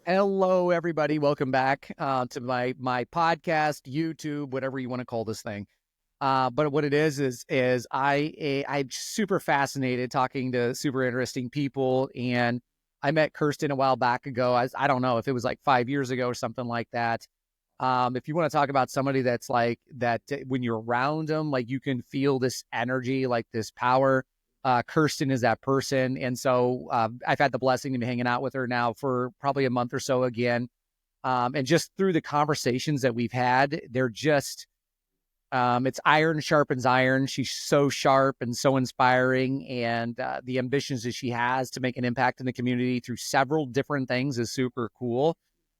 Hello, everybody. Welcome back to my podcast, YouTube, whatever you want to call this thing. But what it is I'm super fascinated talking to super interesting people, and I met Kirsten a while back ago. I don't know if it was like 5 years ago or something like that. If you want to talk about somebody that's like that, when you're around them, like you can feel this energy, like this power. Kirsten is that person. And so I've had the blessing of hanging out with her now for probably a month or so again. And just through the conversations that we've had, they're just, it's iron sharpens iron. She's so sharp and so inspiring. And the ambitions that she has to make an impact in the community through several different things is super cool.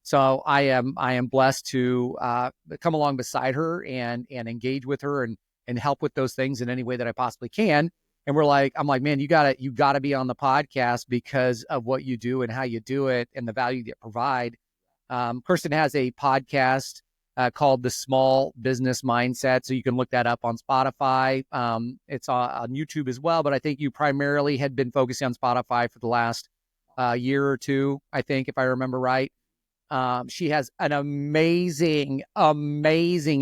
So I am blessed to come along beside her and engage with her and help with those things in any way that I possibly can. And I'm like, man, you gotta be on the podcast because of what you do and how you do it and the value that you provide. Kirsten has a podcast called The Small Business Mindset. So you can look that up on Spotify. It's on YouTube as well, but I think you primarily had been focusing on Spotify for the last year or two, I think, if I remember right. She has an amazing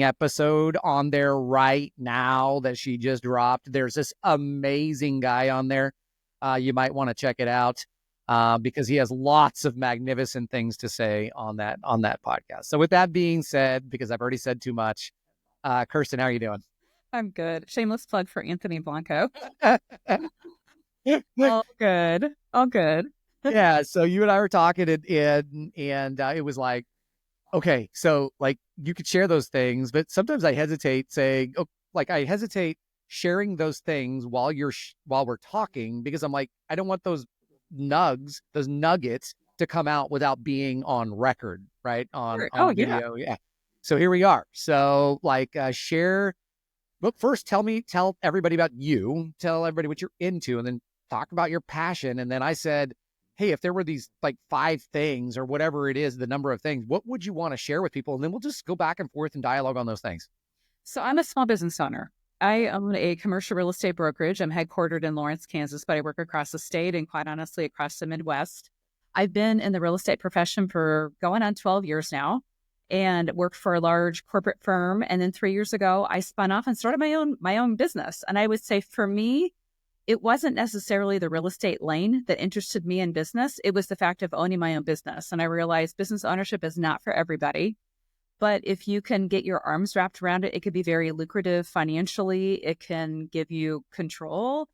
episode on there right now that she just dropped. There's this amazing guy on there. You might want to check it out because he has lots of magnificent things to say on that podcast. So with that being said, because I've already said too much, Kirsten, how are you doing? I'm good. Shameless plug for Anthony Blanco. All good. All good. Yeah. So you and I were talking and it was like, okay, so like you could share those things, but sometimes I hesitate saying, oh, like I hesitate sharing those things while while we're talking, because I'm like, I don't want those nuggets to come out without being on record, right? Sure. On Oh, yeah. video. Yeah. So here we are. So like share, but first tell everybody about you, tell everybody what you're into, and then talk about your passion. And then I said, hey, if there were these like 5 things or whatever it is, the number of things, what would you want to share with people? And then we'll just go back and forth and dialogue on those things. So I'm a small business owner. I own a commercial real estate brokerage. I'm headquartered in Lawrence, Kansas, but I work across the state and quite honestly across the Midwest. I've been in the real estate profession for going on 12 years now and worked for a large corporate firm. And then 3 years ago, I spun off and started my own business. And I would say for me, it wasn't necessarily the real estate lane that interested me in business. It was the fact of owning my own business. And I realized business ownership is not for everybody. But if you can get your arms wrapped around it, it could be very lucrative financially. It can give you control,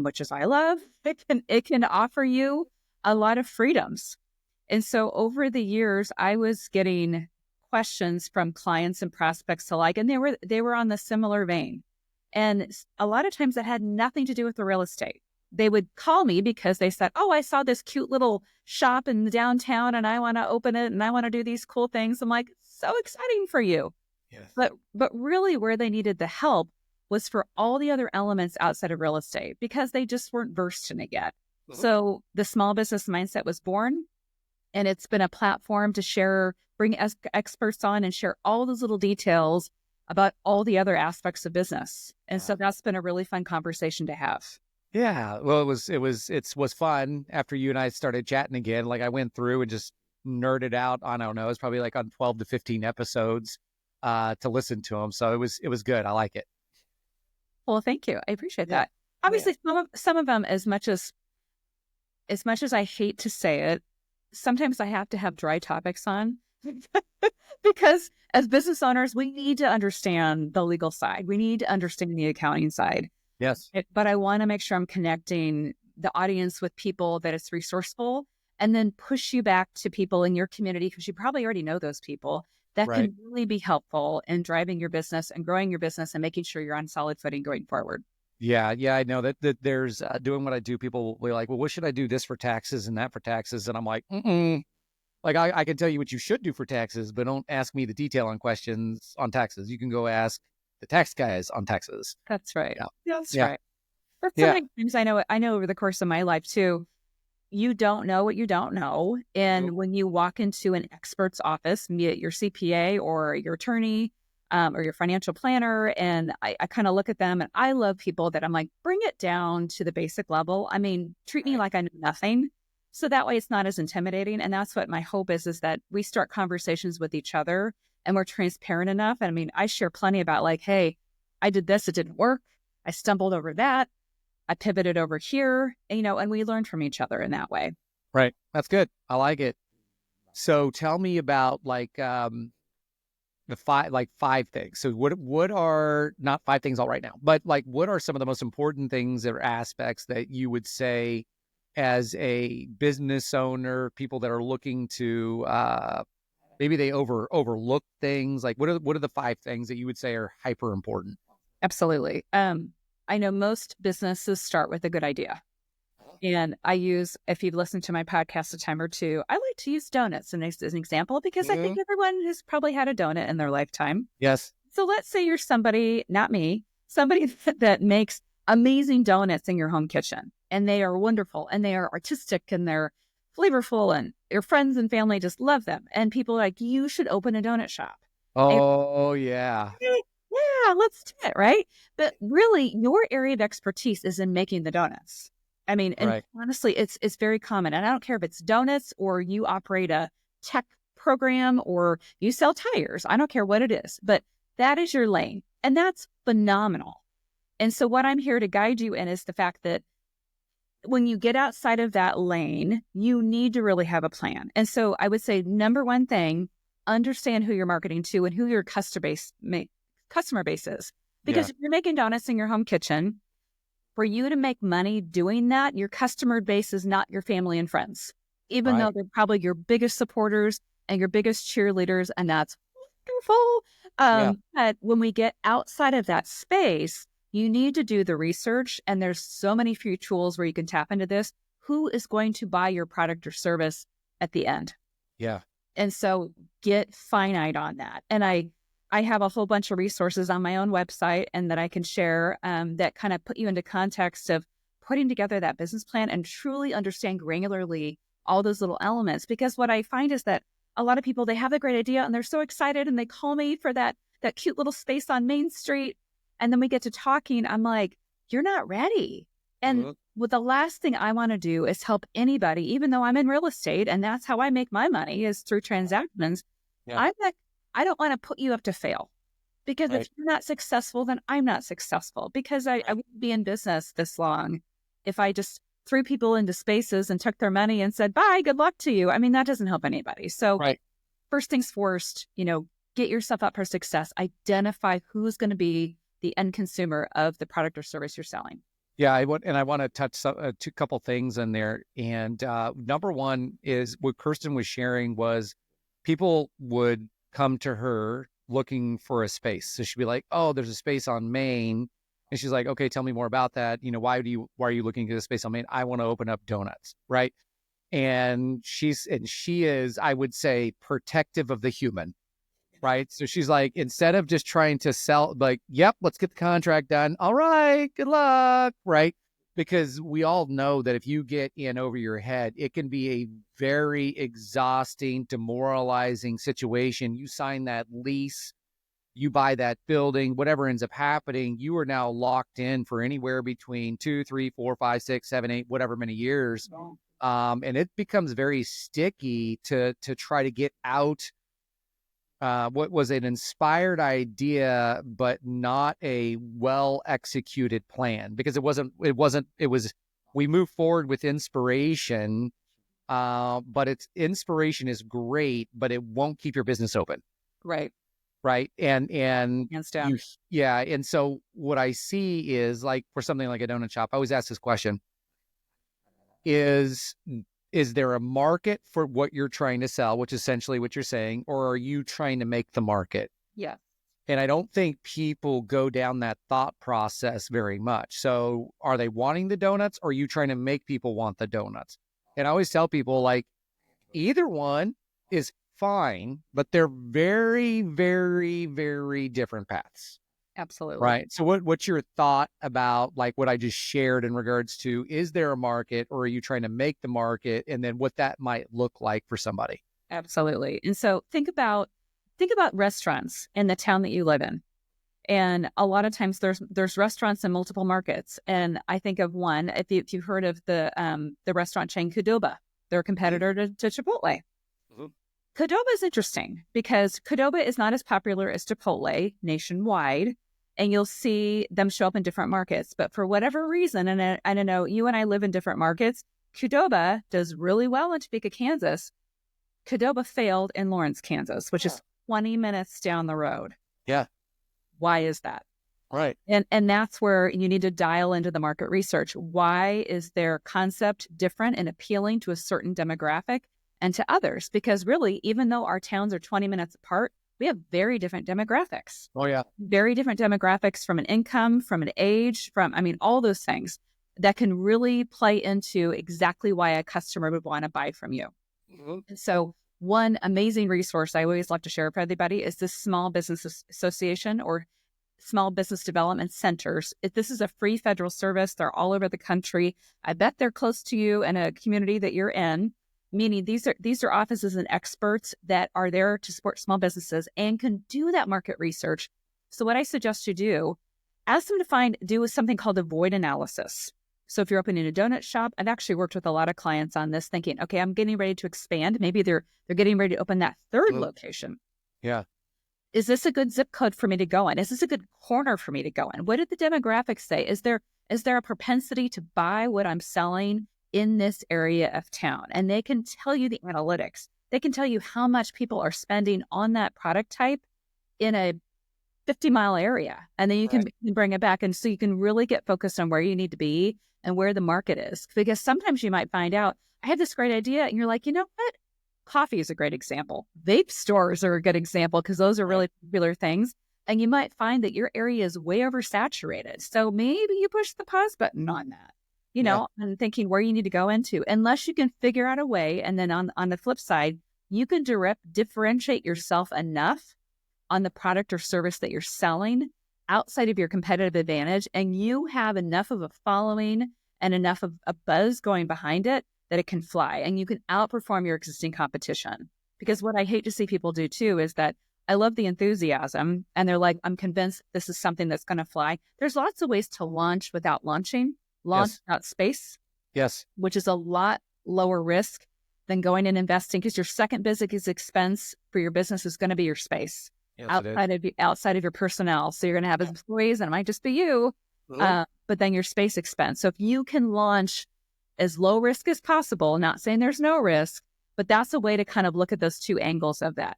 which is I love. It can offer you a lot of freedoms. And so over the years, I was getting questions from clients and prospects alike, and they were on the similar vein. And a lot of times that had nothing to do with the real estate. They would call me because they said, oh, I saw this cute little shop in the downtown and I want to open it and I want to do these cool things. I'm like, so exciting for you. Yes. But really where they needed the help was for all the other elements outside of real estate because they just weren't versed in it yet. Mm-hmm. So the Small Business Mindset was born, and it's been a platform to bring experts on and share all those little details about all the other aspects of business. And so that's been a really fun conversation to have. Yeah. Well, it was fun after you and I started chatting again. Like I went through and just nerded out. I don't know. It's probably like on 12 to 15 episodes to listen to them. So it was good. I like it. Well, thank you. I appreciate that. Obviously, some of them, as much as I hate to say it, sometimes I have to have dry topics on because as business owners, we need to understand the legal side. We need to understand the accounting side. Yes. But I want to make sure I'm connecting the audience with people that it's resourceful, and then push you back to people in your community because you probably already know those people that can really be helpful in driving your business and growing your business and making sure you're on solid footing going forward. Yeah. Yeah. I know that there's doing what I do. People will be like, well, what should I do this for taxes and that for taxes? And I'm like, like I can tell you what you should do for taxes, but don't ask me the detail on questions on taxes. You can go ask the tax guys on taxes. That's right. Yeah. That's right. But so many times I know over the course of my life too, you don't know what you don't know. And when you walk into an expert's office, be it your CPA or your attorney or your financial planner, and I kind of look at them, and I love people that I'm like, bring it down to the basic level. I mean, treat me like I know nothing. So that way it's not as intimidating. And that's what my hope is that we start conversations with each other and we're transparent enough. And I mean, I share plenty about like, hey, I did this, it didn't work. I stumbled over that. I pivoted over here, and we learn from each other in that way. Right. That's good. I like it. So tell me about like the five things. So what are not five things all right now, but like what are some of the most important things or aspects that you would say as a business owner, people that are looking to maybe they overlook things, like what are the five things that you would say are hyper important? Absolutely. I know most businesses start with a good idea. And if you've listened to my podcast a time or two, I like to use donuts as an example because I think everyone has probably had a donut in their lifetime. Yes. So let's say you're somebody, not me, somebody that makes amazing donuts in your home kitchen. And they are wonderful and they are artistic and they're flavorful and your friends and family just love them. And people are like, you should open a donut shop. Oh, yeah. Yeah, let's do it, right? But really, your area of expertise is in making the donuts. I mean, and Right. honestly, it's very common. And I don't care if it's donuts or you operate a tech program or you sell tires. I don't care what it is, but that is your lane. And that's phenomenal. And so what I'm here to guide you in is the fact that when you get outside of that lane, you need to really have a plan. And so I would say, number one thing, understand who you're marketing to and who your customer base is. Because if you're making donuts in your home kitchen, for you to make money doing that, your customer base is not your family and friends, even though they're probably your biggest supporters and your biggest cheerleaders, and that's wonderful. But when we get outside of that space, you need to do the research, and there's so many free tools where you can tap into this. Who is going to buy your product or service at the end? Yeah. And so get finite on that. And I have a whole bunch of resources on my own website and that I can share that kind of put you into context of putting together that business plan and truly understand granularly all those little elements. Because what I find is that a lot of people, they have a great idea and they're so excited and they call me for that cute little space on Main Street. And then we get to talking. I'm like, you're not ready. And the last thing I want to do is help anybody, even though I'm in real estate and that's how I make my money is through transactions. Yeah. I don't want to put you up to fail because if you're not successful, then I'm not successful because I wouldn't be in business this long if I just threw people into spaces and took their money and said, bye, good luck to you. I mean, that doesn't help anybody. So first things first, get yourself up for success. Identify who's going to be the end consumer of the product or service you're selling. Yeah, I want to touch two couple things in there. And number one is what Kirsten was sharing was people would come to her looking for a space. So she'd be like, oh, there's a space on Main. And she's like, okay, tell me more about that. Why are you looking at a space on Main? I want to open up donuts. Right. And she is, I would say, protective of the human. Right. So she's like, instead of just trying to sell, like, yep, let's get the contract done. All right. Good luck. Right. Because we all know that if you get in over your head, it can be a very exhausting, demoralizing situation. You sign that lease, you buy that building, whatever ends up happening, you are now locked in for anywhere between 2, 3, 4, 5, 6, 7, 8, whatever many years. And it becomes very sticky to try to get out. What was an inspired idea, but not a well-executed plan, because we move forward with inspiration, but inspiration is great, but it won't keep your business open. Right. Right. And hands down. And so what I see is, like, for something like a donut shop, I always ask this question: is there a market for what you're trying to sell, which is essentially what you're saying, or are you trying to make the market? Yeah. And I don't think people go down that thought process very much. So are they wanting the donuts, or are you trying to make people want the donuts? And I always tell people, like, either one is fine, but they're very, very, very different paths. Absolutely. Right. So what's your thought about, like, what I just shared in regards to, is there a market, or are you trying to make the market, and then what that might look like for somebody? Absolutely. And so think about restaurants in the town that you live in. And a lot of times there's restaurants in multiple markets. And I think of one, if you've heard of the restaurant chain Qdoba. They're a competitor to Chipotle. Mm-hmm. Qdoba is interesting because Qdoba is not as popular as Chipotle nationwide, and you'll see them show up in different markets. But for whatever reason, and I don't know, you and I live in different markets, Qdoba does really well in Topeka, Kansas. Qdoba failed in Lawrence, Kansas, which is 20 minutes down the road. Yeah. Why is that? Right. And that's where you need to dial into the market research. Why is their concept different and appealing to a certain demographic and to others? Because really, even though our towns are 20 minutes apart, we have very different demographics. Oh, yeah. Very different demographics from an income, from an age, all those things that can really play into exactly why a customer would want to buy from you. Mm-hmm. So one amazing resource I always love to share with everybody is the Small Business Association or Small Business Development Centers. This is a free federal service. They're all over the country. I bet they're close to you in a community that you're in, meaning these are offices and experts that are there to support small businesses and can do that market research. So what I suggest you do, ask them to do something called a void analysis. So if you're opening a donut shop, I've actually worked with a lot of clients on this thinking, okay, I'm getting ready to expand. Maybe they're getting ready to open that third location. Yeah. Is this a good zip code for me to go in? Is this a good corner for me to go in? What did the demographics say? Is there a propensity to buy what I'm selling in this area of town? And they can tell you the analytics. They can tell you how much people are spending on that product type in a 50-mile area. And then you can bring it back. And so you can really get focused on where you need to be and where the market is. Because sometimes you might find out, I had this great idea. And you're like, you know what? Coffee is a great example. Vape stores are a good example because those are really popular things. And you might find that your area is way oversaturated. So maybe you push the pause button on that, and thinking where you need to go into, unless you can figure out a way. And then on the flip side, you can differentiate yourself enough on the product or service that you're selling outside of your competitive advantage. And you have enough of a following and enough of a buzz going behind it that it can fly and you can outperform your existing competition. Because what I hate to see people do too is that I love the enthusiasm and they're like, I'm convinced this is something that's going to fly. There's lots of ways to launch without launching, without space. Yes. Which is a lot lower risk than going and investing because your second biggest expense for your business is going to be your space outside of your personnel. So you're going to have employees and it might just be you, but then your space expense. So if you can launch as low risk as possible, not saying there's no risk, but that's a way to kind of look at those two angles of that.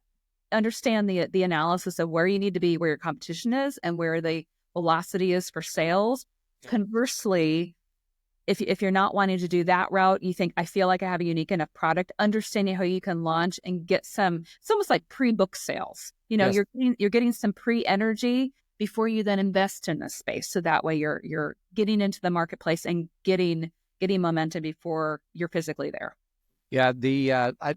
Understand the analysis of where you need to be, where your competition is, and where the velocity is for sales. Conversely, if you're not wanting to do that route, you think, I feel like I have a unique enough product, understanding how you can launch and get it's almost like pre-book sales. You're getting some pre-energy before you then invest in this space. So that way you're getting into the marketplace and getting momentum before you're physically there. Yeah,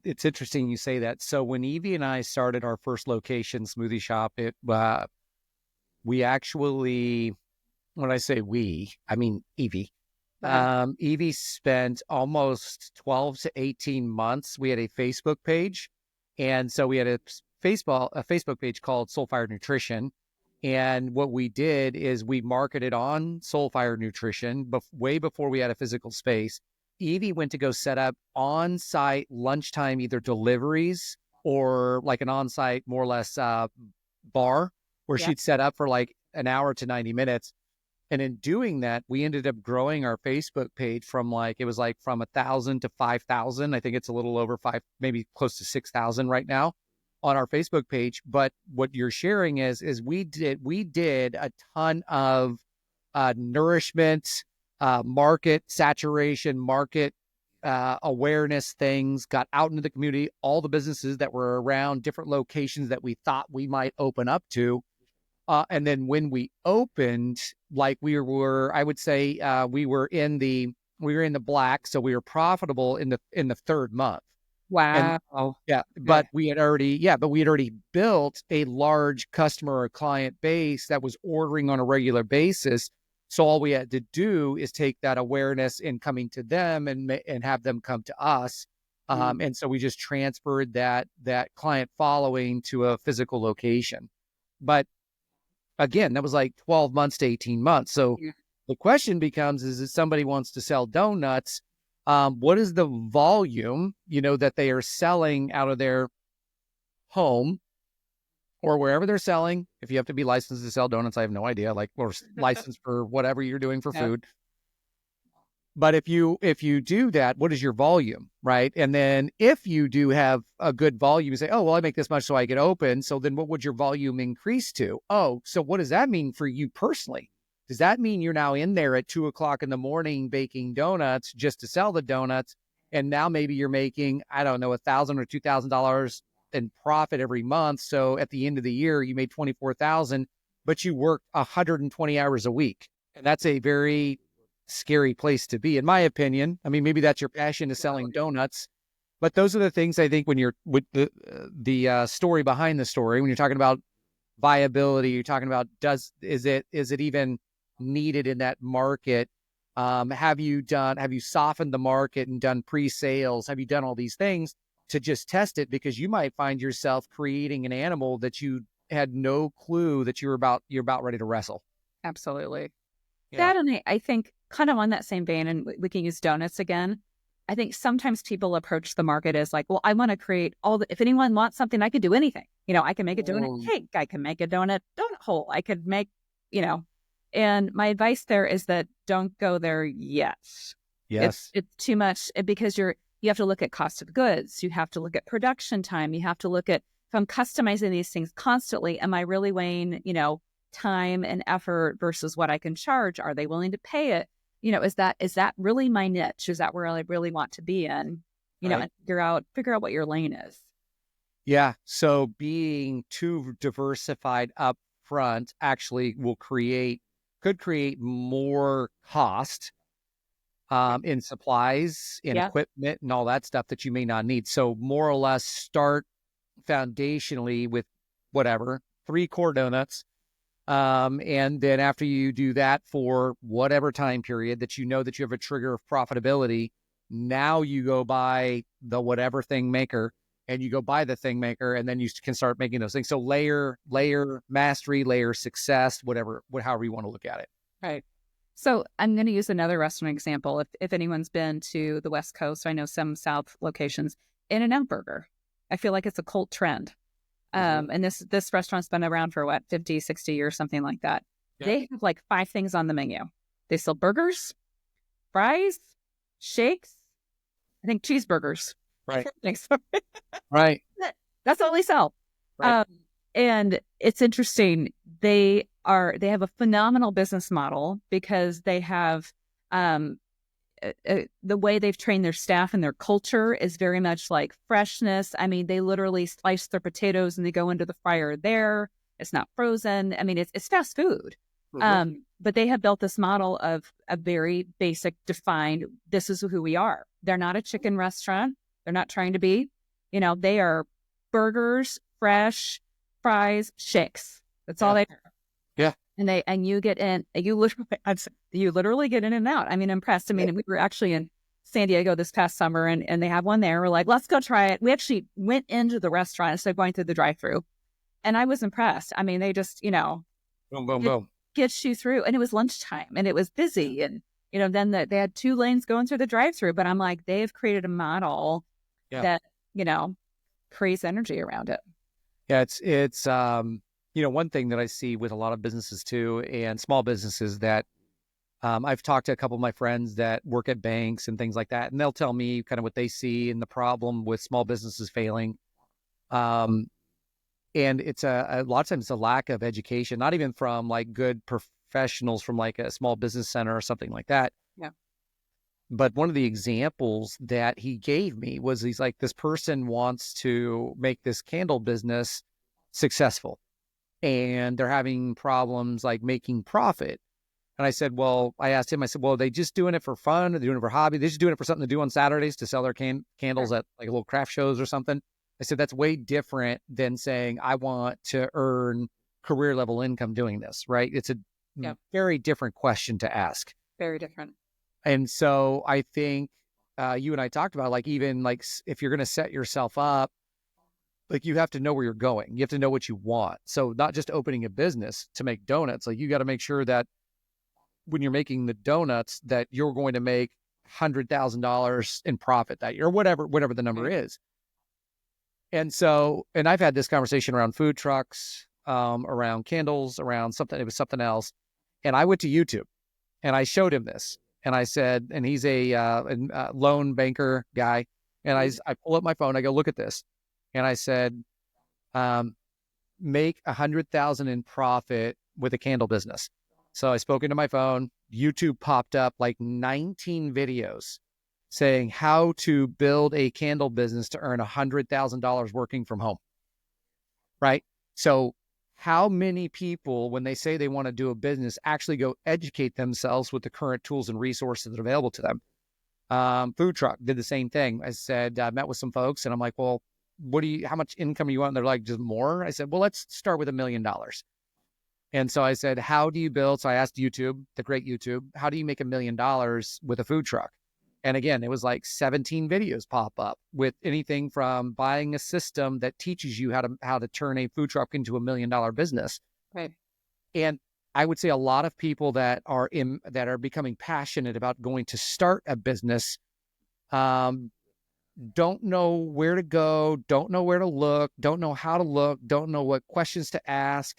it's interesting you say that. So when Evie and I started our first location, Smoothie Shop, we actually, when I say we, I mean Evie. Evie spent almost 12 to 18 months. We had a Facebook page. And so we had a Facebook page called Soulfire Nutrition. And what we did is we marketed on Soulfire Nutrition way before we had a physical space. Evie went to go set up on-site lunchtime, either deliveries or like an on-site, more or less, bar where she'd set up for like an hour to 90 minutes. And in doing that, we ended up growing our Facebook page from from 1,000 to 5,000. I think it's a little over 5, maybe close to 6,000 right now on our Facebook page. But what you're sharing is we did a ton of nourishment, market saturation, market awareness things, got out into the community, all the businesses that were around different locations that we thought we might open up to. And then when we opened, like we were, I would say we were in the black, so we were profitable in the third month. Wow. And, but we had already built a large customer or client base that was ordering on a regular basis. So all we had to do is take that awareness in coming to them and have them come to us. And so we just transferred that client following to a physical location. But again, that was like 12 months to 18 months. So the question becomes, is if somebody wants to sell donuts, what is the volume, that they are selling out of their home or wherever they're selling. If you have to be licensed to sell donuts, I have no idea, or licensed for whatever you're doing for food. But if you do that, what is your volume, right? And then if you do have a good volume, you say, oh, well, I make this much so I get open. So then what would your volume increase to? Oh, so what does that mean for you personally? Does that mean you're now in there at 2:00 in the morning baking donuts just to sell the donuts? And now maybe you're making, I don't know, $1,000 or $2,000 in profit every month. So at the end of the year, you made 24,000, but you worked 120 hours a week. And that's a very scary place to be, in my opinion. I mean, maybe that's your passion is selling donuts, but those are the things I think when you're with the story behind the story, when you're talking about viability, you're talking about is it even needed in that market? Have you softened the market and done pre-sales? Have you done all these things to just test it? Because you might find yourself creating an animal that you had no clue that you're about ready to wrestle. Absolutely. Yeah. That, and I think kind of on that same vein, and we can use donuts again. I think sometimes people approach the market as like, well, I want to create if anyone wants something, I could do anything. I can make a donut cake. I can make a donut hole. I could make, and my advice there is that don't go there yet. Yes. It's too much because you have to look at cost of goods. You have to look at production time. You have to look at, if I'm customizing these things constantly, am I really weighing, time and effort versus what I can charge? Are they willing to pay it? Is that really my niche? Is that where I really want to be in? And figure out what your lane is. Yeah. So being too diversified up front actually could create more cost in supplies, in equipment, and all that stuff that you may not need. So more or less start foundationally with whatever, 3 core donuts. And then after you do that for whatever time period that that you have a trigger of profitability, now you go buy the whatever thing maker, and you go buy the thing maker, and then you can start making those things. So layer mastery, layer success, however you want to look at it. Right. So I'm going to use another restaurant example. If anyone's been to the West Coast, I know some South locations, In-N-Out Burger. I feel like it's a cult trend. And this restaurant's been around for 50, 60 years, something like that. Yeah. They have 5 things on the menu. They sell burgers, fries, shakes, I think cheeseburgers. Right. So. Right. That's all they sell. Right. And it's interesting. They have a phenomenal business model because they have, the way they've trained their staff and their culture is very much like freshness. I mean, they literally slice their potatoes and they go into the fryer there. It's not frozen. I mean, it's fast food. Mm-hmm. But they have built this model of a very basic, defined, this is who we are. They're not a chicken restaurant. They're not trying to be, they are burgers, fresh, fries, shakes. That's all they are. Yeah. And you get in, you literally get in and out. I mean, impressed. I mean, we were actually in San Diego this past summer and they have one there. We're like, let's go try it. We actually went into the restaurant instead of going through the drive-thru. And I was impressed. I mean, they just, boom, boom, boom. Gets you through. And it was lunchtime and it was busy. And, then they had 2 lanes going through the drive-thru. But I'm like, they've created a model that, creates energy around it. Yeah, it's one thing that I see with a lot of businesses too, and small businesses that I've talked to a couple of my friends that work at banks and things like that, and they'll tell me kind of what they see and the problem with small businesses failing. And it's a lot of times it's a lack of education, not even from good professionals from a small business center or something like that. Yeah. But one of the examples that he gave me was he's like, this person wants to make this candle business successful, and they're having problems making profit. And I asked him, are they just doing it for fun? Are they doing it for hobby? They're just doing it for something to do on Saturdays to sell their candles at little craft shows or something. I said, that's way different than saying, I want to earn career level income doing this, right? It's a very different question to ask. Very different. And so I think you and I talked about even if you're going to set yourself up, you have to know where you're going. You have to know what you want. So not just opening a business to make donuts. You got to make sure that when you're making the donuts that you're going to make $100,000 in profit that year, or whatever the number Right. is. And I've had this conversation around food trucks, around candles, around something. It was something else. And I went to YouTube and I showed him this. And I said, and he's a loan banker guy. And I pull up my phone. I go, look at this. And I said, make 100,000 in profit with a candle business. So I spoke into my phone. YouTube popped up like 19 videos saying how to build a candle business to earn $100,000 working from home. Right. So how many people, when they say they want to do a business, actually go educate themselves with the current tools and resources that are available to them? Food truck did the same thing. I said, I met with some folks and I'm like, well, how much income you want? And they're like, just more. I said, well, let's start with $1 million. And so I said, how do you build? So I asked YouTube, the great YouTube, how do you make $1 million with a food truck? And again, it was like 17 videos pop up with anything from buying a system that teaches you how to turn a food truck into $1 million business. Right. And I would say a lot of people that are becoming passionate about going to start a business, don't know where to go, don't know where to look, don't know how to look, don't know what questions to ask.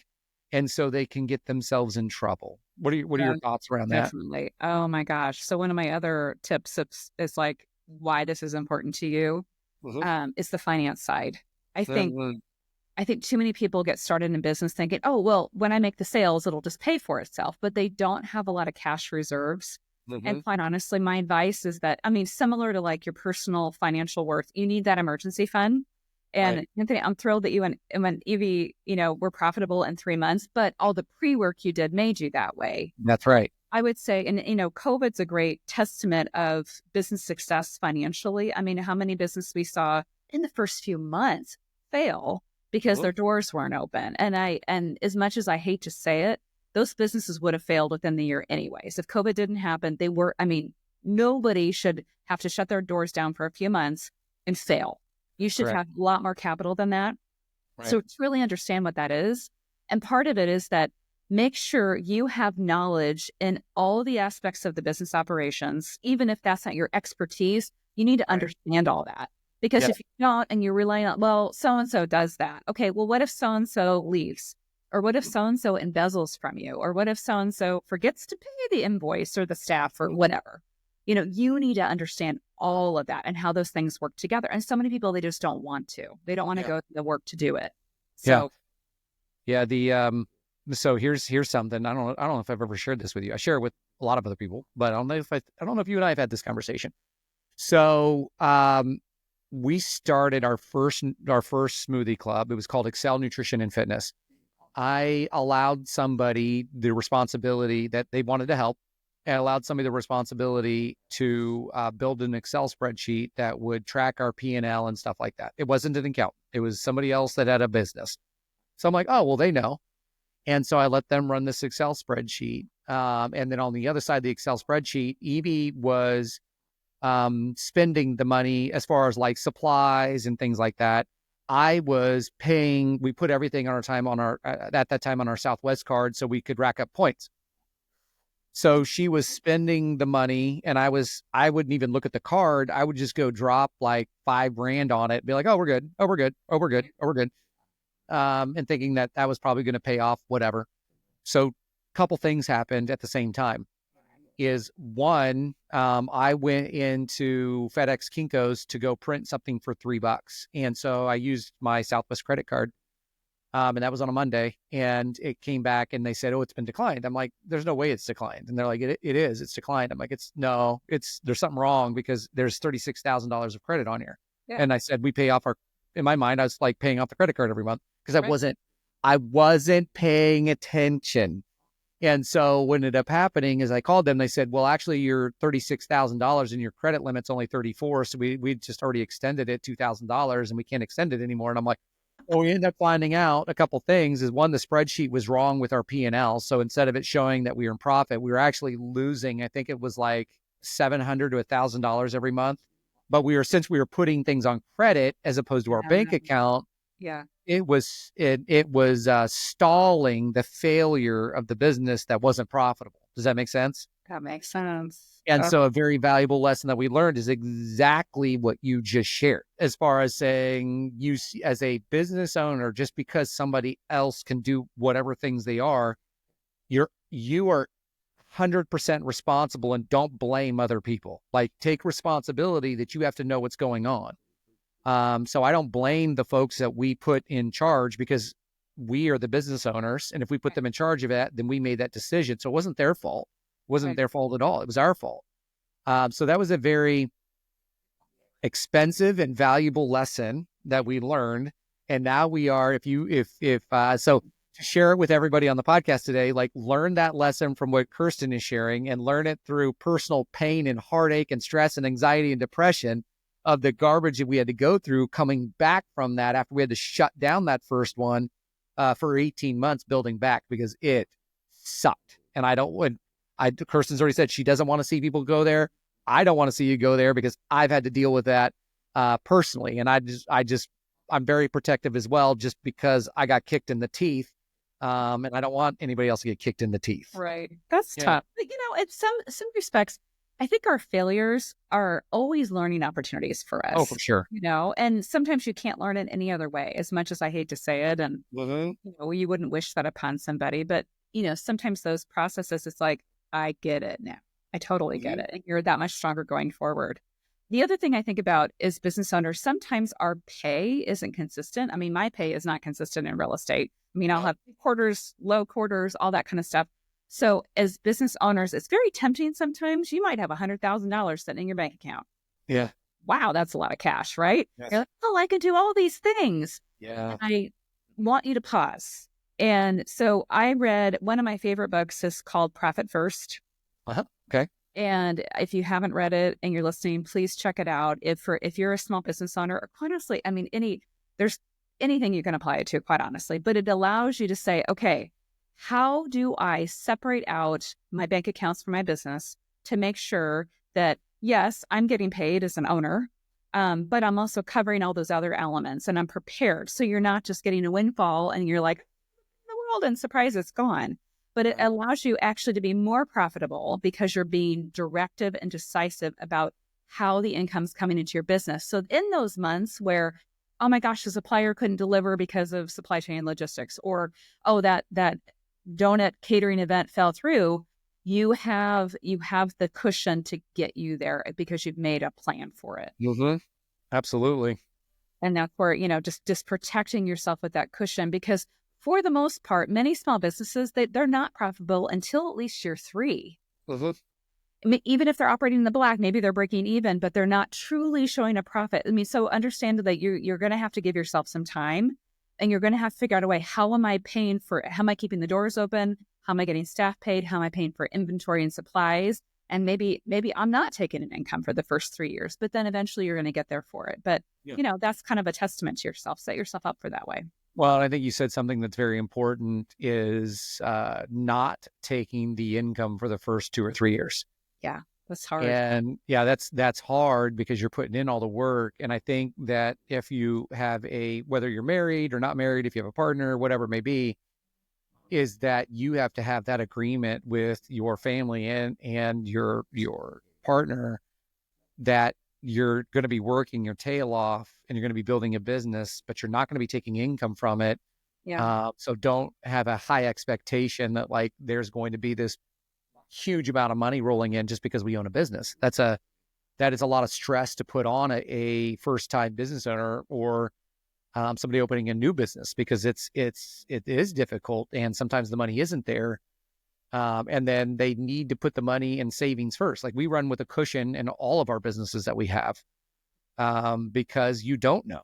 And so they can get themselves in trouble. What are your thoughts around that? Definitely. Oh my gosh. So one of my other tips is like why this is important to you. Is the finance side. I think too many people get started in business thinking, oh, well, when I make the sales, it'll just pay for itself, but they don't have a lot of cash reserves. And quite honestly, my advice is that, I mean, similar to like your personal financial worth, you need that emergency fund. And Right. Anthony, I'm thrilled that you and Evie, were profitable in 3 months, but all the pre-work you did made you that way. That's right. I would say, and COVID's a great testament of business success financially. I mean, how many businesses we saw in the first few months fail because their doors weren't open. And as much as I hate to say it, those businesses would have failed within the year anyways. If COVID didn't happen, nobody should have to shut their doors down for a few months and fail. You should have a lot more capital than that. Right. So to really understand what that is. And part of it is that make sure you have knowledge in all the aspects of the business operations. Even if that's not your expertise, you need to understand all that. Because if you don't and you're relying on, well, so-and-so does that. Okay, well, what if so-and-so leaves? Or what if so-and-so embezzles from you? Or what if so-and-so forgets to pay the invoice or the staff or whatever? You need to understand all of that and how those things work together. And so many people, they just don't want to. They don't want to go through the work to do it. So, So here's something. I don't know if I've ever shared this with you. I share it with a lot of other people, but I don't know if you and I have had this conversation. So, we started our first smoothie club. It was called Excel Nutrition and Fitness. I allowed somebody the responsibility that they wanted to help. I allowed somebody the responsibility to build an Excel spreadsheet that would track our P&L and stuff like that. It wasn't an accountant. It was somebody else that had a business. So I'm like, oh, well, they know. And so I let them run this Excel spreadsheet. And then on the other side of the Excel spreadsheet, Evie was spending the money as far as like supplies and things like that. I was paying, we put everything on our time on our, at that time on our Southwest card so we could rack up points. So she was spending the money and I wouldn't even look at the card. I would just go drop like $5,000 on it, be like, oh, we're good. Oh, we're good. Oh, we're good. Oh, we're good. And thinking that was probably going to pay off, whatever. So a couple things happened at the same time. Is one, I went into FedEx Kinko's to go print something for $3. And so I used my Southwest credit card. And that was on a Monday, and it came back and they said, oh, it's been declined. I'm like, there's no way it's declined. And they're like, it is, it's declined. I'm like, there's something wrong because there's $36,000 of credit on here. Yeah. And I said, we pay off in my mind, I was like paying off the credit card every month because I wasn't paying attention. And so what ended up happening is I called them. They said, well, actually, your $36,000 and your credit limit's only $34,000. So we just already extended it $2,000 and we can't extend it anymore. And I'm like, well, we ended up finding out a couple things. Is one, the spreadsheet was wrong with our P&L. So instead of it showing that we were in profit, we were actually losing. I think it was like $700 to $1,000 every month. But since we were putting things on credit as opposed to our bank account. Yeah. It was stalling the failure of the business that wasn't profitable. Does that make sense? That makes sense. And so a very valuable lesson that we learned is exactly what you just shared, as far as saying as a business owner, just because somebody else can do whatever things they are, you are 100% responsible, and don't blame other people. Like, take responsibility that you have to know what's going on. So I don't blame the folks that we put in charge, because we are the business owners. And if we put them in charge of that, then we made that decision. So it wasn't their fault. It wasn't their fault at all. It was our fault. So that was a very expensive and valuable lesson that we learned. And now we are, so to share it with everybody on the podcast today, like, learn that lesson from what Kirsten is sharing, and learn it through personal pain and heartache and stress and anxiety and depression of the garbage that we had to go through coming back from that after we had to shut down that first one for 18 months building back, because it sucked. And Kirsten's already said she doesn't want to see people go there. I don't want to see you go there, because I've had to deal with that personally. And I'm very protective as well, just because I got kicked in the teeth. And I don't want anybody else to get kicked in the teeth. Right. That's tough. But, in some respects, I think our failures are always learning opportunities for us. Oh, for sure. And sometimes you can't learn it any other way, as much as I hate to say it. And, you wouldn't wish that upon somebody. But, sometimes those processes, it's like, I get it now. I totally get it. And you're that much stronger going forward. The other thing I think about is business owners, sometimes our pay isn't consistent. I mean, my pay is not consistent in real estate. I mean, I'll have quarters, low quarters, all that kind of stuff. So as business owners, it's very tempting sometimes. You might have $100,000 sitting in your bank account. Yeah. Wow, that's a lot of cash, right? Yes. You're like, oh, I can do all these things. Yeah. And I want you to pause. And so I read, one of my favorite books is called Profit First. Okay. And if you haven't read it and you're listening, please check it out. If you're a small business owner, or quite honestly, I mean, there's anything you can apply it to, quite honestly, but it allows you to say, okay, how do I separate out my bank accounts for my business to make sure that, yes, I'm getting paid as an owner, but I'm also covering all those other elements, and I'm prepared. So you're not just getting a windfall and you're like, the world, and surprise, it's gone. But it allows you actually to be more profitable, because you're being directive and decisive about how the income's coming into your business. So in those months where, oh my gosh, the supplier couldn't deliver because of supply chain logistics, or, oh, that donut catering event fell through, you have the cushion to get you there, because you've made a plan for it. Mm-hmm. Absolutely. And that's where, just protecting yourself with that cushion, because for the most part, many small businesses, they're not profitable until at least year 3. Mm-hmm. I mean, even if they're operating in the black, maybe they're breaking even, but they're not truly showing a profit. I mean, so understand that you're going to have to give yourself some time, and you're going to have to figure out a way. How am I keeping the doors open? How am I getting staff paid? How am I paying for inventory and supplies? And maybe I'm not taking an income for the first 3 years, but then eventually you're going to get there for it. But, that's kind of a testament to yourself. Set yourself up for that way. Well, I think you said something that's very important, is not taking the income for the first 2 or 3 years. Yeah, that's hard. And that's hard, because you're putting in all the work. And I think that if you have whether you're married or not married, if you have a partner, whatever it may be, is that you have to have that agreement with your family and your partner, that you're going to be working your tail off and you're going to be building a business, but you're not going to be taking income from it. Yeah. So don't have a high expectation that, like, there's going to be this huge amount of money rolling in just because we own a business. That is a lot of stress to put on a first-time business owner, or somebody opening a new business, because it is difficult, and sometimes the money isn't there. And then they need to put the money in savings first. Like, we run with a cushion in all of our businesses that we have, because you don't know.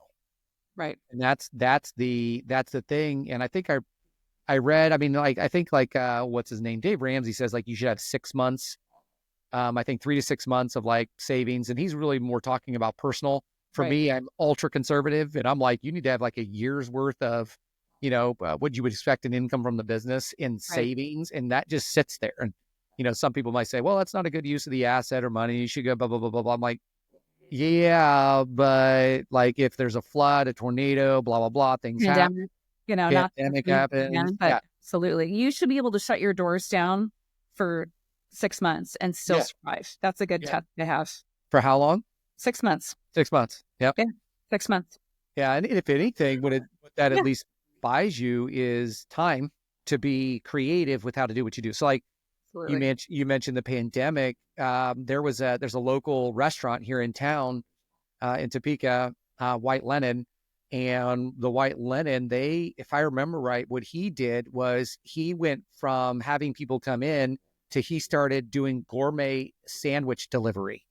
Right. And that's the thing. And I think I read, I mean, like, I think, like, what's his name? Dave Ramsey says, like, you should have 6 months. I think 3 to 6 months of, like, savings. And he's really more talking about personal. For me, I'm ultra conservative, and I'm like, you need to have like a year's worth of, what you would expect an income from the business in savings. And that just sits there. And, some people might say, well, that's not a good use of the asset or money. You should go blah, blah, blah, blah, blah. I'm like, yeah, but, like, if there's a flood, a tornado, blah, blah, blah, things happen. Not pandemic happens. but absolutely. You should be able to shut your doors down for 6 months and still survive. That's a good test to have. For how long? 6 months. 6 months. Yep. Yeah. 6 months. Yeah. And if anything, what that at least buys you is time to be creative with how to do what you do. So like you mentioned the pandemic. There's a local restaurant here in town, in Topeka, White Lennon. And the White Lennon, if I remember right, what he did was he went from having people come in to he started doing gourmet sandwich delivery.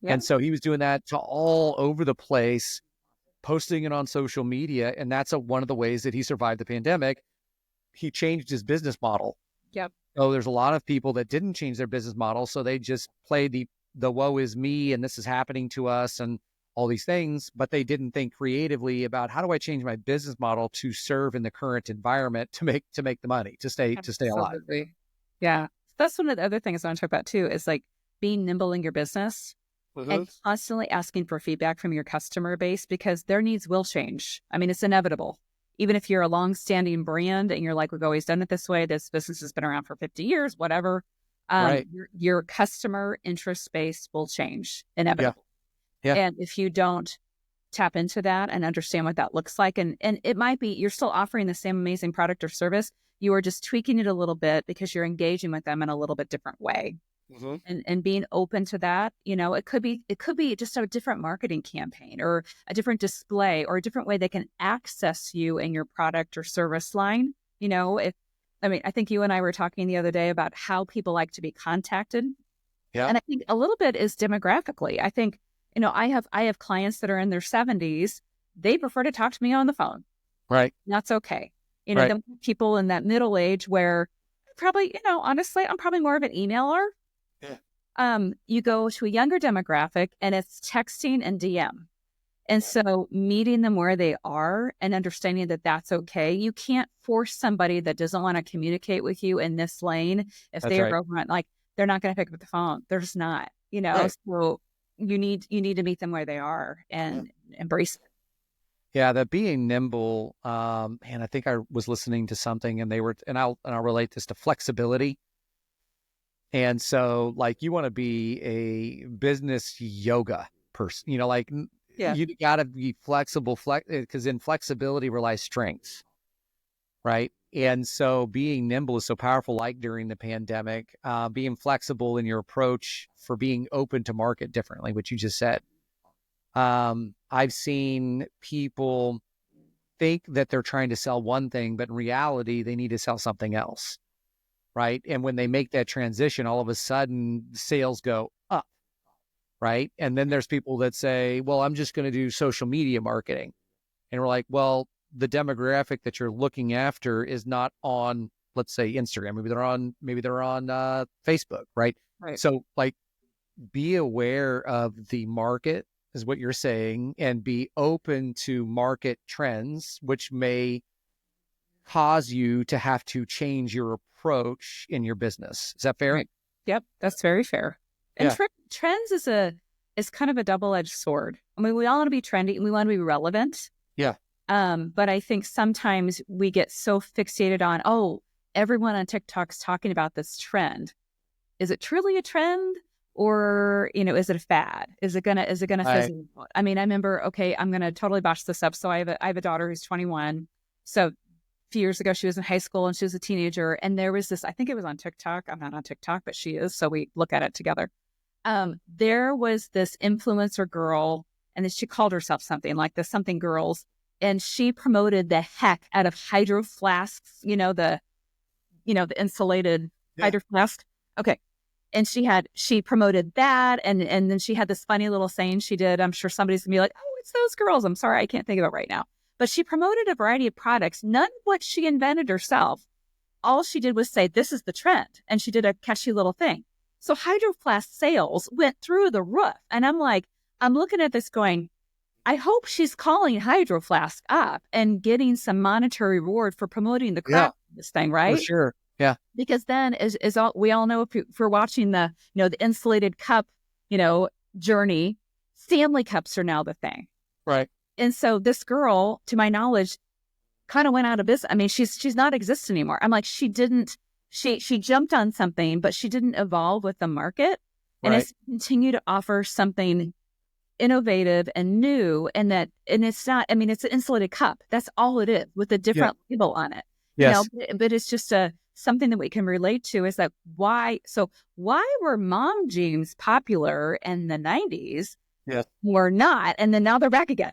Yep. And so he was doing that to all over the place, posting it on social media. And that's one of the ways that he survived the pandemic. He changed his business model. Yep. So there's a lot of people that didn't change their business model. So they just played the woe is me and this is happening to us and all these things, but they didn't think creatively about how do I change my business model to serve in the current environment to make the money, to stay alive. Yeah. That's one of the other things I want to talk about too, is like being nimble in your business and constantly asking for feedback from your customer base, because their needs will change. I mean, it's inevitable. Even if you're a long-standing brand and you're like, we've always done it this way, this business has been around for 50 years, whatever, your customer interest base will change inevitably. Yeah. And if you don't tap into that and understand what that looks like, and it might be you're still offering the same amazing product or service, you are just tweaking it a little bit because you're engaging with them in a little bit different way. And being open to that, it could be just a different marketing campaign or a different display or a different way they can access you and your product or service line. I think you and I were talking the other day about how people like to be contacted. Yeah. And I think a little bit is demographically. I think, I have clients that are in their 70s. They prefer to talk to me on the phone. Right. That's okay. The people in that middle age where probably, honestly, I'm probably more of an emailer. Yeah. You go to a younger demographic and it's texting and DM. And so meeting them where they are and understanding that that's okay. You can't force somebody that doesn't want to communicate with you in this lane. If they're over, like, they're not going to pick up the phone. They're just not, so you need to meet them where they are and embrace it. Yeah, that being nimble, and I think I was listening to something and I'll relate this to flexibility. And so like you want to be a business yoga person, you got to be flexible, because in flexibility relies strength, right? And so being nimble is so powerful, like during the pandemic, being flexible in your approach for being open to market differently, which you just said. I've seen people think that they're trying to sell one thing, but in reality, they need to sell something else, right? And when they make that transition, all of a sudden sales go up, right? And then there's people that say, well, I'm just going to do social media marketing. And we're like, well, the demographic that you're looking after is not on, let's say, Instagram. Maybe they're on Facebook, right? Right. So like, be aware of the market is what you're saying, and be open to market trends, which may cause you to have to change your approach in your business. Is that fair? Right. Yep, that's very fair. And trends is kind of a double-edged sword. I mean, we all want to be trendy and we want to be relevant. Yeah. But I think sometimes we get so fixated on, everyone on TikTok's talking about this trend. Is it truly a trend? Or, is it a fad? Is it gonna fizzle? I mean, I remember, I'm going to totally botch this up. So I have a daughter who's 21. So a few years ago, she was in high school and she was a teenager. And there was this, I think it was on TikTok. I'm not on TikTok, but she is. So we look at it together. There was this influencer girl, and then she called herself something like the Something Girls. And she promoted the heck out of hydro flasks, the insulated hydro flask. Okay. And she promoted that. And then she had this funny little saying she did. I'm sure somebody's gonna be like, it's those girls. I'm sorry, I can't think of it right now. But she promoted a variety of products, none of what she invented herself. All she did was say, this is the trend. And she did a catchy little thing. So Hydro Flask sales went through the roof. And I'm looking at this going, I hope she's calling Hydro Flask up and getting some monetary reward for promoting the crap of this thing, right? For sure. Yeah. Because then we all know, if we're watching the insulated cup, journey, Stanley cups are now the thing. Right. And so this girl, to my knowledge, kind of went out of business. I mean, she's not exist anymore. I'm like, she she jumped on something, but she didn't evolve with the market. And Right. it's continue to offer something innovative and new, and it's not, I mean, it's an insulated cup. That's all it is with a Yeah. different label on it, Yes. but it's just something that we can relate to is that why were mom jeans popular in the 90s? Yes. Were not. And then now they're back again.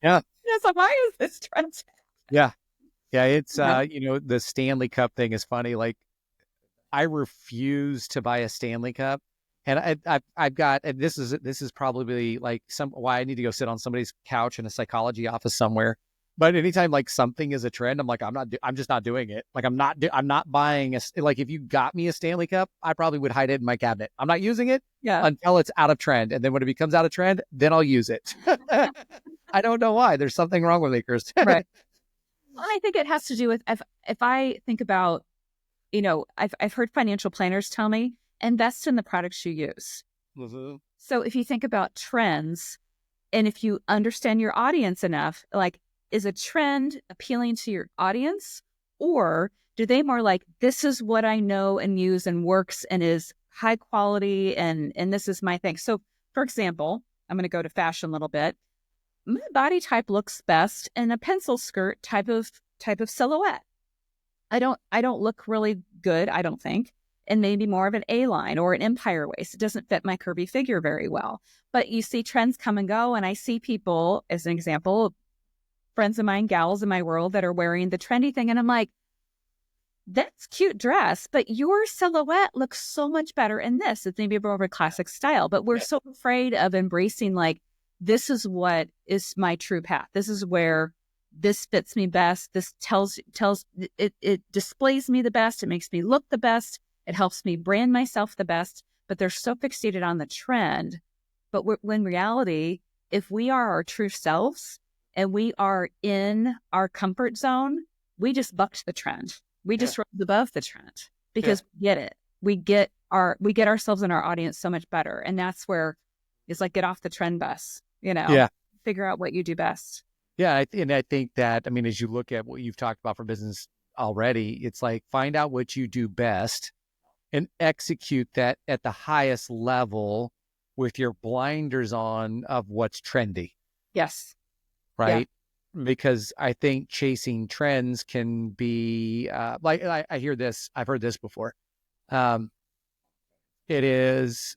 Yeah. So why is this trend? Yeah. Yeah. It's, Yeah. the Stanley Cup thing is funny. Like, I refuse to buy a Stanley Cup. And I've got, and this is probably like why I need to go sit on somebody's couch in a psychology office somewhere. But anytime like something is a trend, I'm like, I'm just not doing it. Like, I'm not buying like, if you got me a Stanley Cup, I probably would hide it in my cabinet. I'm not using it Yeah. until it's out of trend. And then when it becomes out of trend, then I'll use it. I don't know why. There's something wrong with me, Kirsten. Right. Well, I think it has to do with if I think about, I've heard financial planners tell me, invest in the products you use. Mm-hmm. So if you think about trends, and if you understand your audience enough, like, is a trend appealing to your audience, or do they more like, this is what I know and use and works and is high quality, and this is my thing. So for example, I'm going to go to fashion a little bit. My body type looks best in a pencil skirt type of silhouette. I don't look really good, I don't think, and maybe more of an A-line or an empire waist. It doesn't fit my curvy figure very well. But you see trends come and go, and I see people, as an example, friends of mine, gals in my world, that are wearing the trendy thing, and I'm like, that's cute dress, but your silhouette looks so much better in this. It's maybe more of a classic style, but we're so afraid of embracing, like, this is what is my true path. This is where this fits me best. This tells it displays me the best. It makes me look the best. It helps me brand myself the best. But they're so fixated on the trend. But when reality, if we are our true selves and we are in our comfort zone, we just bucked the trend. We just rose above the trend because we get it. We get ourselves and our audience so much better. And that's where it's like, get off the trend bus, figure out what you do best. Yeah. And I think that, I mean, as you look at what you've talked about for business already, it's like, find out what you do best and execute that at the highest level with your blinders on of what's trendy. Yes. Right. Yeah. Because I think chasing trends can be like, I hear this, I've heard this before. It is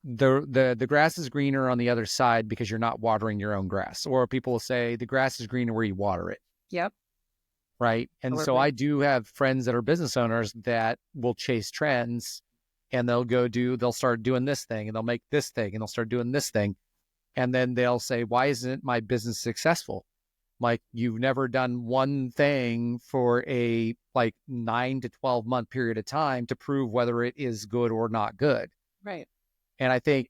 the grass is greener on the other side because you're not watering your own grass. Or people will say the grass is greener where you water it. Yep. Right. And so I do have friends that are business owners that will chase trends, and they'll start doing this thing, and they'll make this thing, and they'll start doing this thing. And then they'll say, why isn't my business successful? Like, you've never done one thing for a 9 to 12 month period of time to prove whether it is good or not good. Right. And I think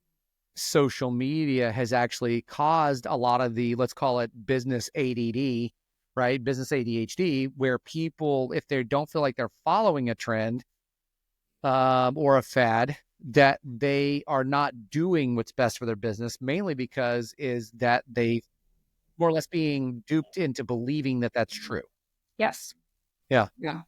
social media has actually caused a lot of the, let's call it business ADD, right? Business ADHD, where people, if they don't feel like they're following a trend or a fad, that they are not doing what's best for their business, mainly because is that they more or less being duped into believing that that's true. Yes. Yeah. Yeah.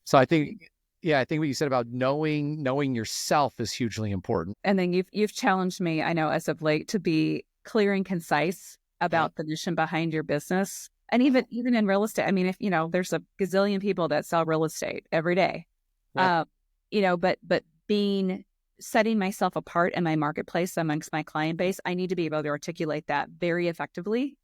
So I think what you said about knowing yourself is hugely important. And then you've challenged me, I know, as of late, to be clear and concise about the mission behind your business. And even in real estate, I mean, if there's a gazillion people that sell real estate every day, but setting myself apart in my marketplace amongst my client base, I need to be able to articulate that very effectively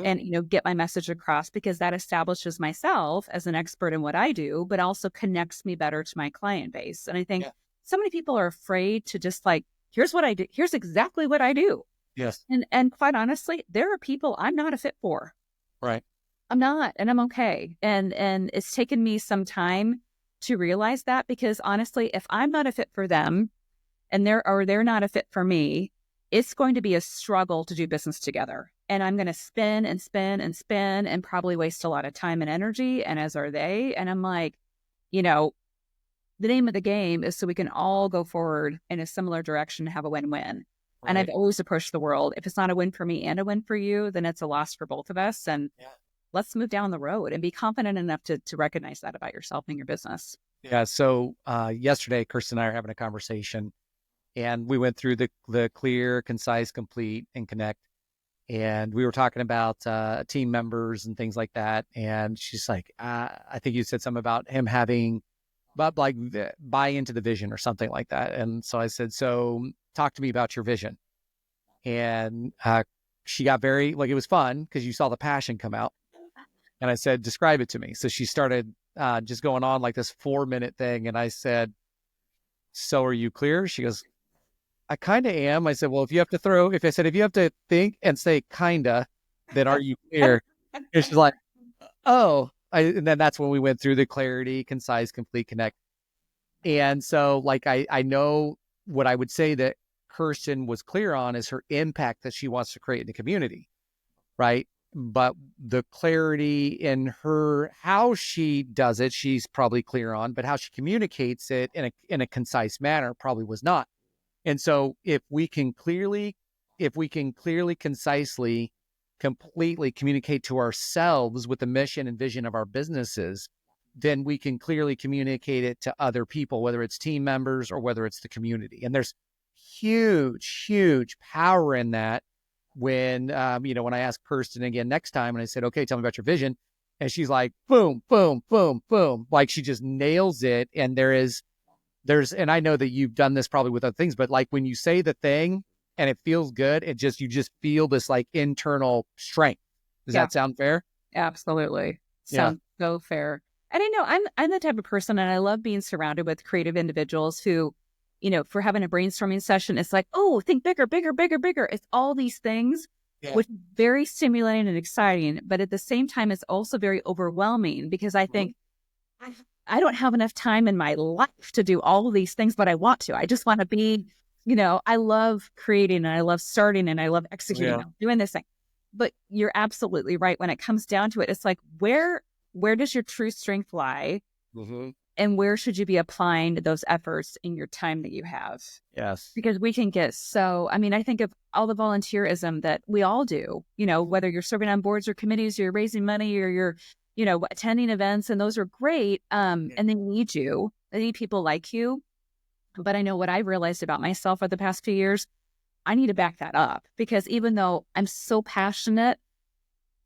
and, get my message across, because that establishes myself as an expert in what I do, but also connects me better to my client base. And I think so many people are afraid to just here's what I do. Here's exactly what I do. Yes. And quite honestly, there are people I'm not a fit for. Right. I'm not, and I'm okay. And it's taken me some time to realize that, because honestly, if I'm not a fit for them and they're not a fit for me, it's going to be a struggle to do business together. And I'm going to spin and spin and spin and probably waste a lot of time and energy. And as are they. And I'm like, the name of the game is so we can all go forward in a similar direction and have a win-win. Right. And I've always approached the world, if it's not a win for me and a win for you, then it's a loss for both of us. And let's move down the road and be confident enough to recognize that about yourself and your business. Yeah. So yesterday, Kirsten and I are having a conversation, and we went through the clear, concise, complete, and connect. And we were talking about team members and things like that. And she's like, I think you said something about him having, but like buy into the vision or something like that. And so I said, so talk to me about your vision. And she got very, like, it was fun because you saw the passion come out. And I said, describe it to me. So she started just going on like this 4-minute thing. And I said, so are you clear? She goes, I kind of am. I said, well, if you have to think and say kinda, then are you clear? And she's like, oh, and then that's when we went through the clarity, concise, complete, connect. And so like, I know what I would say that Kirsten was clear on is her impact that she wants to create in the community. Right. But the clarity in her, how she does it, she's probably clear on, but how she communicates it in a concise manner probably was not. And so if we can clearly, concisely, completely communicate to ourselves with the mission and vision of our businesses, then we can clearly communicate it to other people, whether it's team members or whether it's the community. And there's huge, huge power in that. When, when I asked Kirsten again next time and I said, okay, tell me about your vision. And she's like, boom, boom, boom, boom. Like she just nails it. And and I know that you've done this probably with other things, but like when you say the thing and it feels good, you just feel this like internal strength. Does Yeah, that sound fair? absolutely. Yeah. Sounds so fair. And I know I'm the type of person, and I love being surrounded with creative individuals who, for having a brainstorming session, it's like, oh, think bigger, bigger, bigger, bigger. It's all these things, Yeah. which is very stimulating and exciting, but at the same time, it's also very overwhelming because I think I don't have enough time in my life to do all of these things, but I want to. I just want to be, I love creating and I love starting and I love executing, Yeah. doing this thing. But you're absolutely right. When it comes down to it, it's like, where does your true strength lie? Mm-hmm. And where should you be applying those efforts in your time that you have? Yes. Because we can get I think of all the volunteerism that we all do, whether you're serving on boards or committees, you're raising money or you're, attending events, and those are great. And they need you. They need people like you. But I know what I've realized about myself for the past few years, I need to back that up because even though I'm so passionate,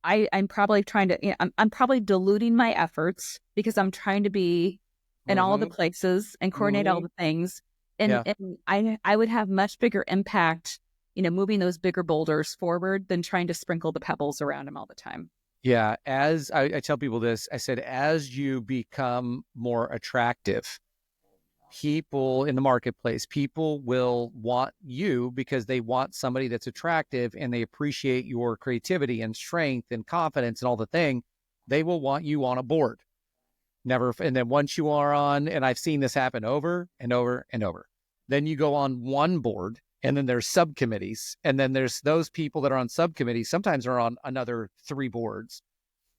I'm probably trying to, I'm probably diluting my efforts because I'm trying to be in all the places and coordinate all the things. And, Yeah. and I would have much bigger impact, moving those bigger boulders forward than trying to sprinkle the pebbles around them all the time. Yeah. As I tell people this, I said, as you become more attractive, people in the marketplace, people will want you because they want somebody that's attractive and they appreciate your creativity and strength and confidence and all the thing. They will want you on a board. Never. And then once you are on, and I've seen this happen over and over and over, then you go on one board and then there's subcommittees. And then there's those people that are on subcommittees, sometimes are on another 3 boards.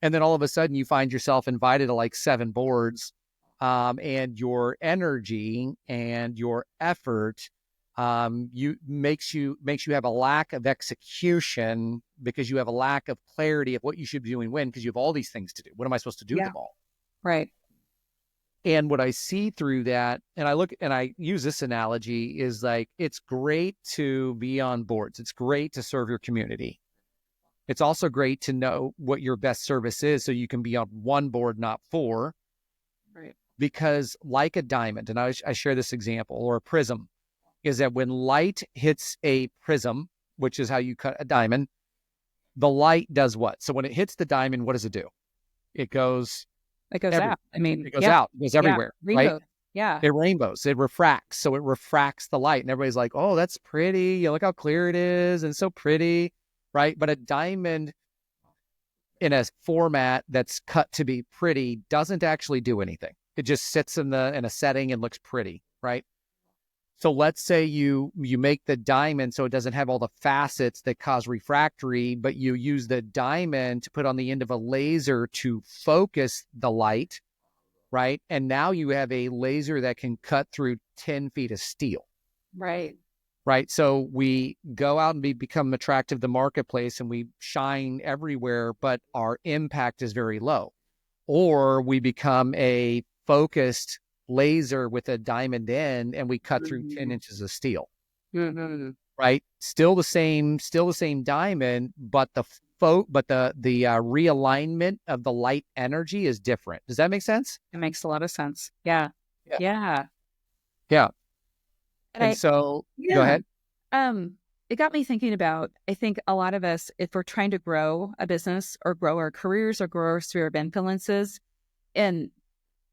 And then all of a sudden you find yourself invited to like 7 boards. And your energy and your effort makes you have a lack of execution because you have a lack of clarity of what you should be doing when, because you have all these things to do. What am I supposed to do them all? Right. And what I see through that, and I use this analogy, is like, it's great to be on boards. It's great to serve your community. It's also great to know what your best service is so you can be on one board, not 4. Right. Because like a diamond, and I share this example, or a prism, is that when light hits a prism, which is how you cut a diamond, the light does what? So when it hits the diamond, what does it do? It goes out. I mean, it goes out. It goes everywhere, right? Rainbow. Yeah. It rainbows. It refracts. So it refracts the light. And everybody's like, oh, that's pretty. Look how clear it is and so pretty, right? But a diamond in a format that's cut to be pretty doesn't actually do anything. It just sits in a setting and looks pretty, right? So let's say you make the diamond so it doesn't have all the facets that cause refractory, but you use the diamond to put on the end of a laser to focus the light, right? And now you have a laser that can cut through 10 feet of steel. Right. Right. So we go out and become attractive to the marketplace and we shine everywhere, but our impact is very low. Or we become a focused laser with a diamond in, and we cut through 10 inches of steel. Right? Still the same diamond, but the realignment of the light energy is different. Does that make sense? It makes a lot of sense. Yeah. Yeah. Yeah. Yeah. And So go ahead. It got me thinking about, I think a lot of us, if we're trying to grow a business or grow our careers or grow our sphere of influences, and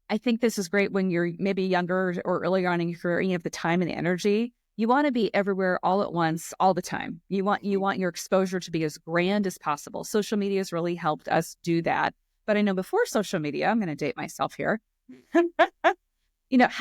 I think this is great when you're maybe younger or earlier on in your career and you have the time and the energy. You want to be everywhere all at once, all the time. You want your exposure to be as grand as possible. Social media has really helped us do that. But I know before social media, I'm going to date myself here. How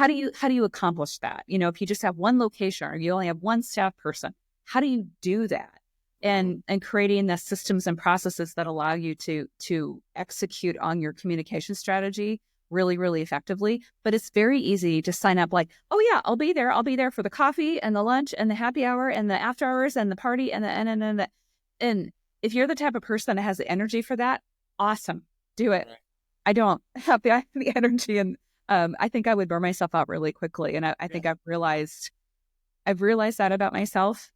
do you accomplish that? If you just have one location or you only have one staff person, how do you do that? And creating the systems and processes that allow you to execute on your communication strategy really, really effectively. But it's very easy to sign up like, oh yeah, I'll be there. I'll be there for the coffee and the lunch and the happy hour and the after hours and the party and and if you're the type of person that has the energy for that, awesome, do it. Right. I don't have the energy, and I think I would burn myself out really quickly. And I think I've realized that about myself,